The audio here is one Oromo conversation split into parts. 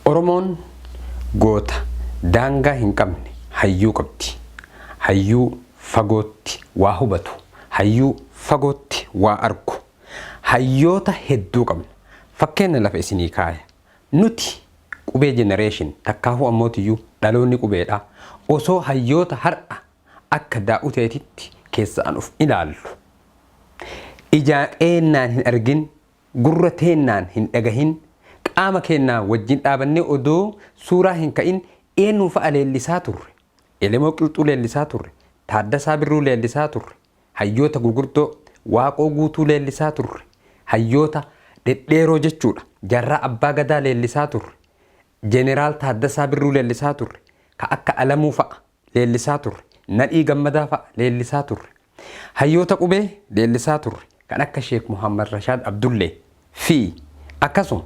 Oromoon goota daangaa hin qabne hayyuu qabdi. Hayyuu fagootti waa hubatu, hayyuu fagootti waa argu. Hayyoota hedduu qabna. Fakkeenya lafa isinii kaaya. Nuti qubee generation takkaahu ammootiyyuu dhaloonni qubeedha. Osoo hayyoota har'a akka daa'uteetitti keessaan of ilaallu. Ijaa qeennaan hin argin, gurra teennaan hin dhagahin, qaama keenyaa wajjin dhaabannee odoo suuraa hin ka'in eenyuu fa'a leellisaa turre. Elemoo Qilxuu leellisaa turre. Taaddasaa Birruu leellisaa turre. Hayyoota gurguddoo Waaqoo Guutuu leellisaa turre. Hayyoota dhedheeroo jechuudha. Jarraa Abbaa Gadaa leellisaa turre. Jeneraal Taaddasaa Birruu leellisaa turre. Ka akka Alamuu fa'a leellisaa turre. Nadhii Gammadaa fa'a leellisaa turre. Hayyoota qubee leellisaa turre. Kan akka Sheek Muhammad DR.ABDULLAH fi akkasuma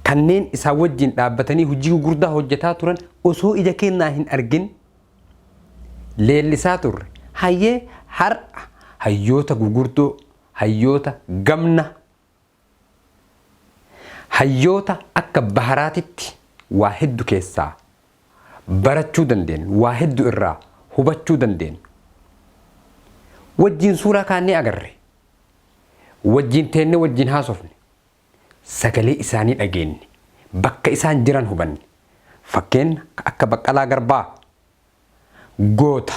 kanneen isaa wajjin dhaabbatanii hojii gurguddaa hojjetaa turan osoo ija keenyaa hin argin leellisaa turre. Hayyee har'a hayyoota gurguddoo, hayyoota gamna, hayyoota akka baharaatitti waa hedduu keessaa barachuu dandeenyu, waa hedduu irraa hubachuu dandeenyu. Wajjin suuraa kaannee agarre, wajjin teennee wajjin haasofne, sagalee isaanii dhageenye, bakka isaan jiran hubanne. Fakkeenya akka Baqqalaa Garbaa, goota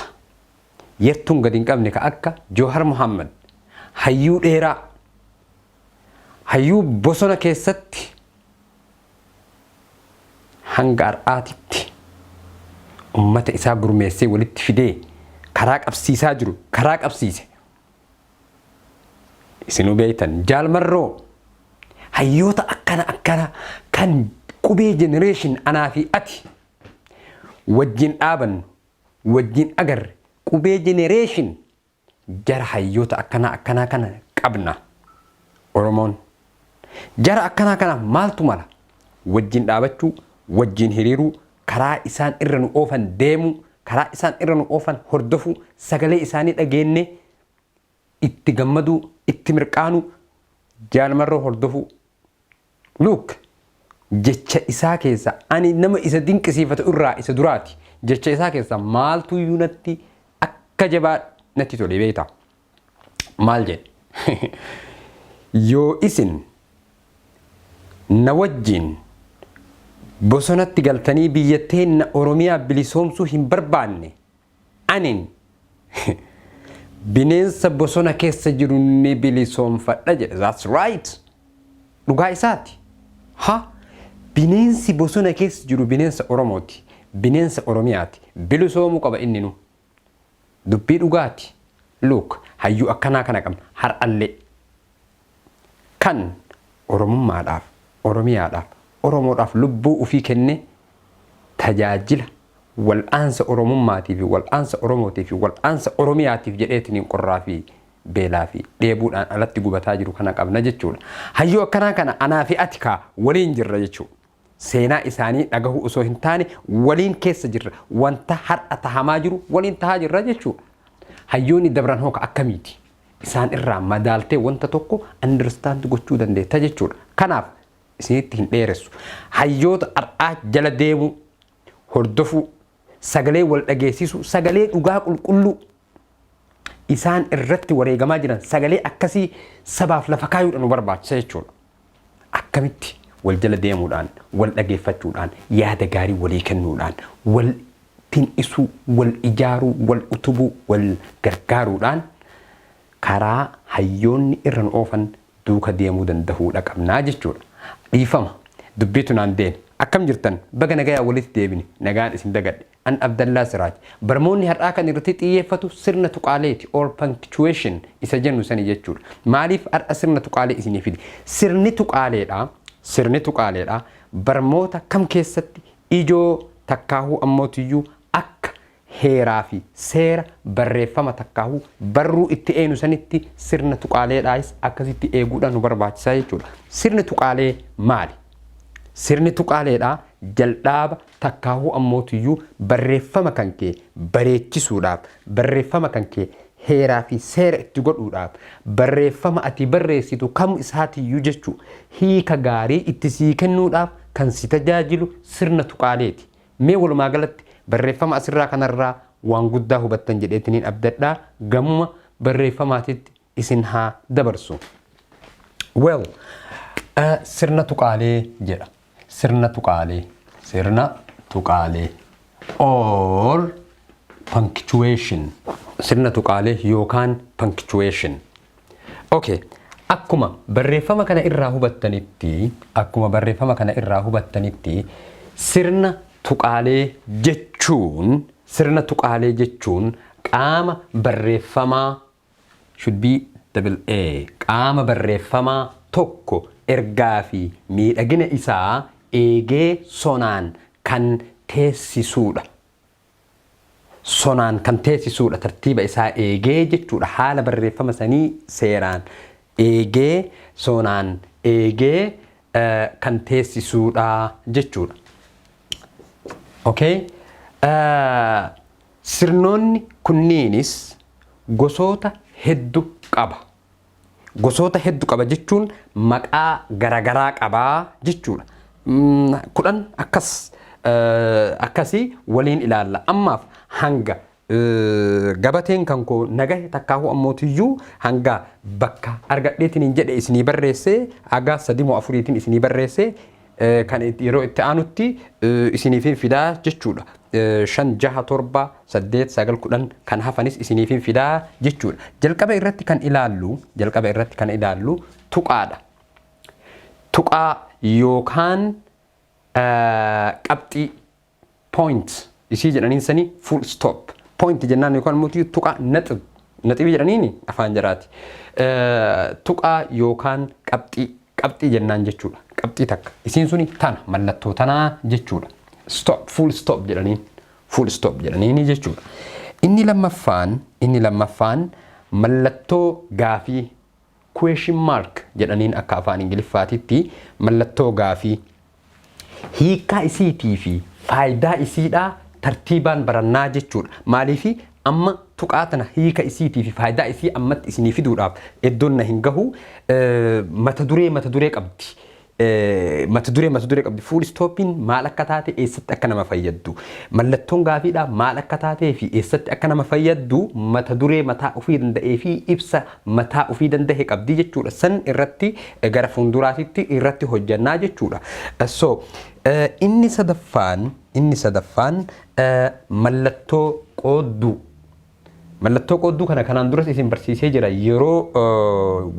yertuun gadi hin qabne ka akka Jawhar Muhammad, hayyuu dheeraa, hayyuu bosona keessatti hanga har'aatitti ummata isaa gurmeessee walitti fidee karaa qabsiisaa jiru, karaa qabsiise. Isinuu beektan Jaalmarroo hayyoota akkana kan qubee generation anaa fi ati wajjin dhaabannu, wajjin agarre qubee generation jara hayyoota akkana kana qabna. Oromoon jara akkana kana maaltu mala? Wajjin dhaabachuu, wajjin hiriiruu, karaa isaan irra nu oofan deemu, karaa isaan irra nu oofan hordofuu, sagalee isaanii dhageenye itti gammaduu, itti mirqaanuu, Jaalmarroo hordofuu. Look, jecha isaa keessa ani nama isa dinqisiifatu irraa isa duraati. Jecha isaa keessa maaltu iyyuu natti akka jabaa natti tole beektaa? Maal jedhe? Yoo isin na wajjin bosonatti galtanii biyya teenya Oromiyaa bilisoomsuu hin barbaanne anin bineensa bosona keessa jiru ni bilisoomfadha jedhe. That's right. Dhugaa isaati. Bineensi bosona keessa jiru bineensa Oromooti. Bineensa Oromiyaati. Bilisoomuu qaba inni nu. Dubbii dhugaati. Look, hayyuu akkanaa kana qabna. Har'allee kan Oromummaadhaaf, Oromiyaadhaaf, Oromoodhaaf lubbuu ufii kenne tajaajila wal'aansa Oromummaatiif, wal'aansa Oromootiif, wal'aansa Oromiyaatiif jedheetiin qorraa fi beelaa fi dheebuudhaan alatti gubataa jiru kana qabna jechuudha. Hayyuu akkanaa kana anaa fi ati kaa waliin jirra jechuudha. Seenaa isaanii dhagahu osoo hin taane waliin keessa jirra. Wanta har'a tahamaa jiru waliin tahaa jirra jechuudha. Hayyoonni dabran hooka akkamiiti? Isaan irraa madaaltee wanta tokko understand gochuu dandeetta jechuudha. Kanaaf isinitti hin dheeressu. Hayyoota har'aa jala deemuu, hordofuu, sagalee wal dhageessisuu, sagalee dhugaa qulqulluu isaan irratti wareegamaa jiran sagalee akkasii sabaaf lafa kaayuudhaan nu barbaachisa jechuudha. Akkamitti wal jala deemuudhaan, wal dhageeffachuudhaan, yaada gaarii walii kennuudhaan, wal tin'isuu, wal ijaaruu, wal utubuu, wal gargaaruudhaan karaa hayyoonni irra nu oofan duuka deemuu danda'uudha qabnaa jechuudha. Dhiifama dubbiitu naan deeme. Akkam jirtan baga nagayaa walitti deebine nagaan isin dagadhe. An Abdallah Siraaj. Barmoonni har'aa kan irratti xiyyeeffatu sirna tuqaaleeti or punctuation isa jennu sani jechuudha. Maaliif har'a sirna tuqaalee isinii fide? Sirni tuqaaleedha. Barmoota kam keessatti ijoo takkaahuu ammootiyyuu akka heeraa fi seera barreeffama takkaahuu barruu itti eenu sanitti sirna tuqaaleedhaas akkasitti eeguudhaan nu barbaachisaa jechuudha. Sirni tuqaalee maali? Sirni tuqaaleedha jal'aaba takkaahuu ammootiyyuu barreeffama kan kee bareechisuudhaaf, barreeffama kan kee heeraa fi seera itti godhuudhaaf, barreeffama ati barreessitu kam isaatiyyuu jechuu hiika gaarii itti sii kennuudhaaf kan si tajaajilu sirna tuqaaleeti. Mee walumaa galatti barreeffama asirraa kanarraa waan guddaa hubattan jedheetiniin abdadhaa gamma barreeffamaatitti isin haa dabarsu. Well, sirna tuqaalee jedha. Sirna tuqaalee or punctuation. Sirna tuqaalee yookaan punctuation. Okay. Akkuma barreeffama kana irraa hubattanitti sirna tuqaalee jechuun qaama barreeffamaa should be double A qaama barreeffamaa tokko ergaa fi miidhagina isaa eegee sonaan kan teessisuudha. Tartiiba isaa eegee jechuudha. Haala barreeffama sanii seeraan eegee sonaan eegee kan teessisuudha jechuudha. Okay? Sirnoonni kunniinis gosoota hedduu qaba. Gosoota hedduu qaba jechuun maqaa garagaraa qabaa jechuudha. 10 akkasii waliin ilaalla. Ammaaf hanga gabateen kan koo nagahe takkaahu ammootiyyuu hanga bakka argadheetiin jedhe isinii barreessee aga 3-4 isinii barreessee kan yeroo itti aanutti isiniif fidaa jechuudha. 5, 6, 7, 8, 9, 10 kan hafanis isiniif fidaa jechuudha. Jalqaba irratti kan ilaallu tuqaadha. Tuqaa yookaan qabxii point isii jedhaniin sanii full stop. Point jennaan yookaan mootii tuqaa naxibii jedhaniini afaan jaraati. Tuqaa yookaan qabxii jennaan jechuudha. Qabxii takka isiin suni tana mallattoo tanaa jechuudha. Stop, full stop jedhaniini jechuudha. Inni lammaffaan mallattoo gaafii question mark jedhaniin akka afaan Ingiliffaatitti mallattoo gaafii hiikkaa isiitii fi faayidaa isiidhaa tartiibaan barannaa jechuudha. Maaliifi amma tuqaa tana hiika isiitii fi faayidaa isii ammatti isinii fiduudhaaf iddoon na hin gahu mata duree qabdi. Mata duree qabdi. Full stoppiin maal akka taate eessatti akka nama fayyaddu. Mallattoon gaafiidhaa maal akka taatee fi eessatti akka nama fayyaddu mata duree mataa ofii danda'ee fi ibsa mataa ofii danda'e qabdi jechuudha. San irratti gara fuulduraatitti irratti hojjannaa jechuudha. So inni sadaffaan mallattoo qoodduu. Mallattoo qoodduu kana kanaan duras isin barsiisee jira. Yeroo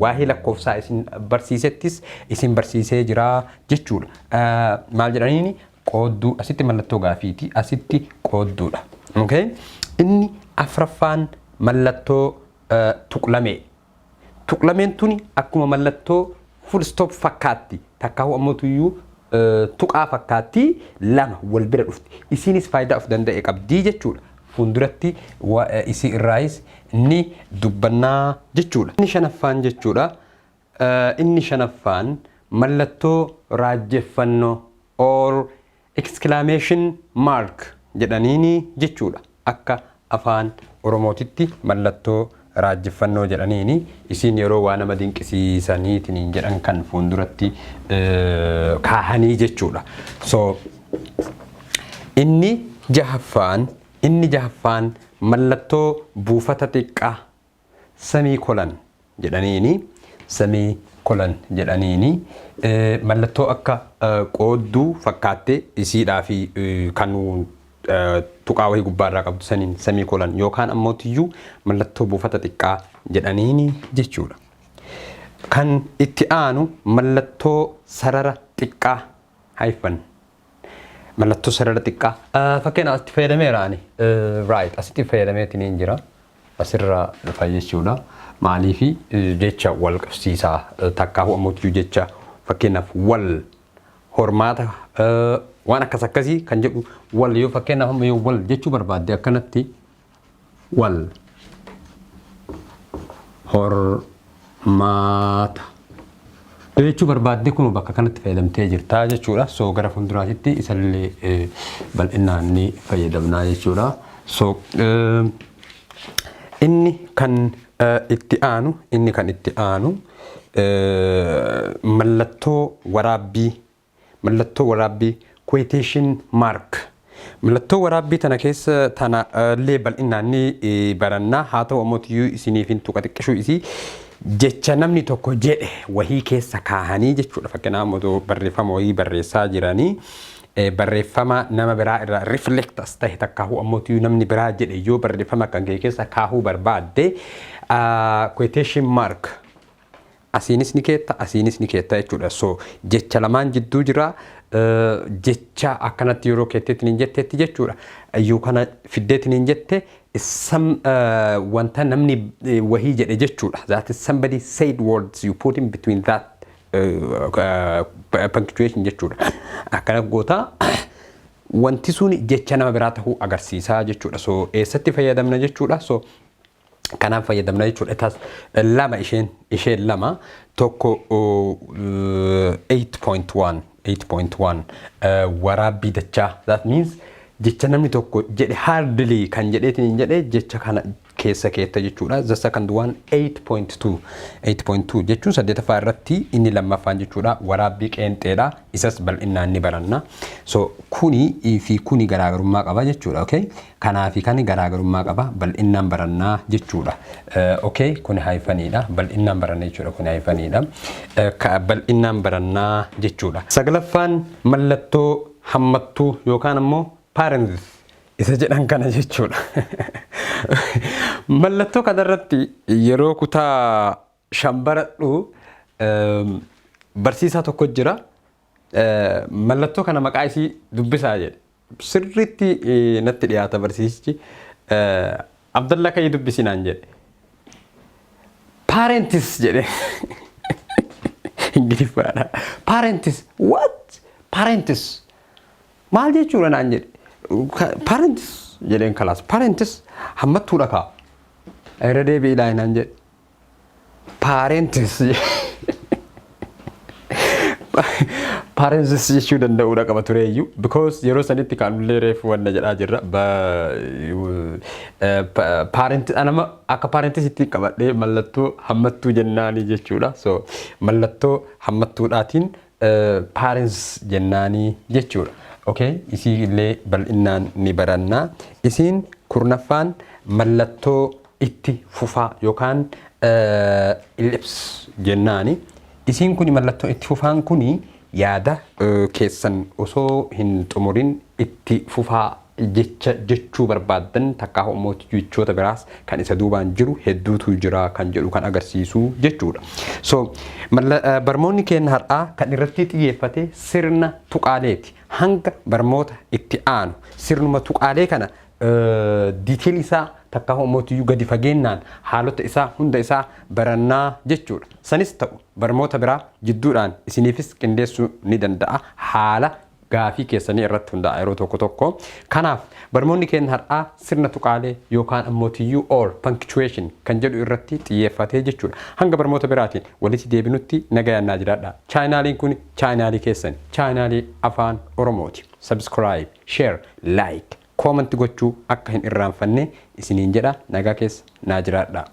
waa'ee lakkoofsaa isin barsiisettis isin barsiisee jira jechuudha. Maal jedhaniini qoodduu asitti mallattoo gaafiiti asitti qoodduudha. Okay? Inni afraffaan mallattoo tuqlamee. Tuqlameen tuni akkuma mallattoo full stop fakkaatti. Takkaahu ammootuyyuu tuqaa fakkaatti lama wal bira dhufti. Isinis faayidaa of danda'e qabdii jechuudha. Fuulduratti isii irraayis inni dubbannaa jechuudha. Inni shanaffaan mallattoo raajjeffannoo or exclamation mark jedhaniini jechuudha. Akka afaan Oromootitti mallattoo raajjeffannoo jedhaniini isiin yeroo waa nama dinqisiisaniitiin jedhan kan fuulduratti kaahanii jechuudha. So inni jahaffaan mallattoo buufata xiqqaa semiikolan jedhaniini mallattoo akka qoodduu fakkaattee isiidhaa fi kan tuqaa wahii gubbaarraa qabdu saniin semiikolan yookaan ammootiyyuu mallattoo buufata xiqqaa jedhaniini jechuudha. Kan itti aanu mallattoo sarara xiqqaa haifan. Mallattoo sarara xiqqaa fakkeenya asitti fayyadameeraani. Right, asitti fayyadameetiin jira. Asirraa dhufa jechuudha. Maaliifi jecha wal qabsiisaa takkaahu ammootiyyuu jecha fakkeenyaaf wal hormaata waan akkasii kan jedhu wal yoo fakkeenyaaf amma yoo wal jechuu barbaadde akkanatti wal hormaata jechuu barbaadde kun bakka kanatti fayyadamtee jirta jechuudha. So gara fuulduraatti isallee bal'inaan ni fayyadamnaa jechuudha. So inni kan itti aanu mallattoo mallattoo waraabbii quotation mark. Mallattoo waraabbii tana keessa tana illee bal'inaan ni barannaa. Haa ta'u ammoo isiniif hin tuqa xiqqishuu isii jecha namni tokko jedhe wahii keessa kaahanii jechuudha. Fakkeenyaaf barreeffama wahii barreessaa jiranii barreeffama nama biraa irraa reflect as ta'e takkaahuu ammoo namni biraa jedhe yoo barreeffama kan kee keessa kaahuu barbaadde quotation mark asiinis ni keetta jechuudha. So jecha lamaan jidduu jira. Jecha akkanatti yeroo keetteetiin hin jetteetti jechuudha. Iyyuu kana fiddeetiin hin jette wanta namni wahii jedhe jechuudha. That is somebody said words you put in between that punctuation jechuudha. Akkana goota wanti sun jecha nama biraa tahuu agarsiisaa jechuudha. So eessatti fayyadamna jechuudha. So kanaaf fayyadamna jechuudha. Taas lama isheen lama tokko 8.1 waraabbii dachaa. That means jecha namni tokko jedhe hardly kan jedheetiin jedhe jecha kana keessa keetta jechuudha. The second one 8.2 jechuun 8ffaa irratti inni lammaffaan jechuudha. Waraabbii qeenxeedha. Isas bal'inaan ni baranna. So kuni fi kuni garaagarummaa qaba jechuudha. Okay, kanaa fi kani garaagarummaa qaba. Bal'inaan barannaa jechuudha. Okay, kuni haifaniidha. Bal'inaan baranna jechuudha. Kuni haifaniidha. Bal'inaan barannaa jechuudha. Saglaffaan mallattoo hammattuu yookaan ammoo parenthesis isa jedhan kana jechuudha. Mallattoo kanarratti yeroo kutaa shambaradhu barsiisaa tokko jira. Mallattoo kana maqaa isii dubbisaa jedhe. Sirriitti natti dhiyaata barsiisichi. Abdullah kayi dubbisinaan jedhe. Parentis jedhe. Ingiliffaadha. Parentis. What? Parentis. Maal jechuudha naan jedhe. Parentis jedheen kalaas. Parentis hammattuudha kaa. Irra deebi'ee ilaalinaan jedhe. Parentis. Parentis jechuu danda'uudha qaba tureeyyuu. Because yeroo sanitti kaanullee reefu wanna jedhaa jirra. Parentis anama akka parentis itti qabadhee mallattoo hammattuu jennaanii jechuudha. So mallattoo hammattuudhaatiin parents jennaanii jechuudha. Okay, isii illee bal'inaan ni barannaa. Isiin kurnaffaan mallattoo itti fufaa yookaan ellipse jennaani. Isiin kuni mallattoo itti fufaan kuni yaada keessan osoo hin xumurin itti fufaa jechuu barbaadan takkaa ho'ummooti jechoota biraas kan isa duubaan jiru hedduutu jira kan jedhu kan agarsiisu jechuudha. So barmoonni keenya har'aa kan irratti xiyyeeffate sirna tuqaaleeti. Hanga barmoota itti aanu sirnuma tuqaalee kana detail isaa takkaa ho'ummooti gadi fageennaan haalota isaa hunda isaa barannaa jechuudha. Sanis ta'u barmoota biraa jidduudhaan isiniifis qindeessuu ni danda'a haala gaafii keessanii irratti hundaa'a yeroo tokko tokko. Kanaaf barmoonni keenya har'aa sirna tuqaalee yookaan ammoo or punctuation kan jedhu irratti xiyyeeffatee jechuudha. Hanga barmoota biraatiin walitti deebinutti nagayaan naa jiraadha. Chaayinaaliin kun chaayinaalii keessani. Chaayinaalii afaan Oromooti. Subscribe, share, like, comment gochuu akka hin irraanfanne isiniin jedha. Nagaa keessa naa jiraadha.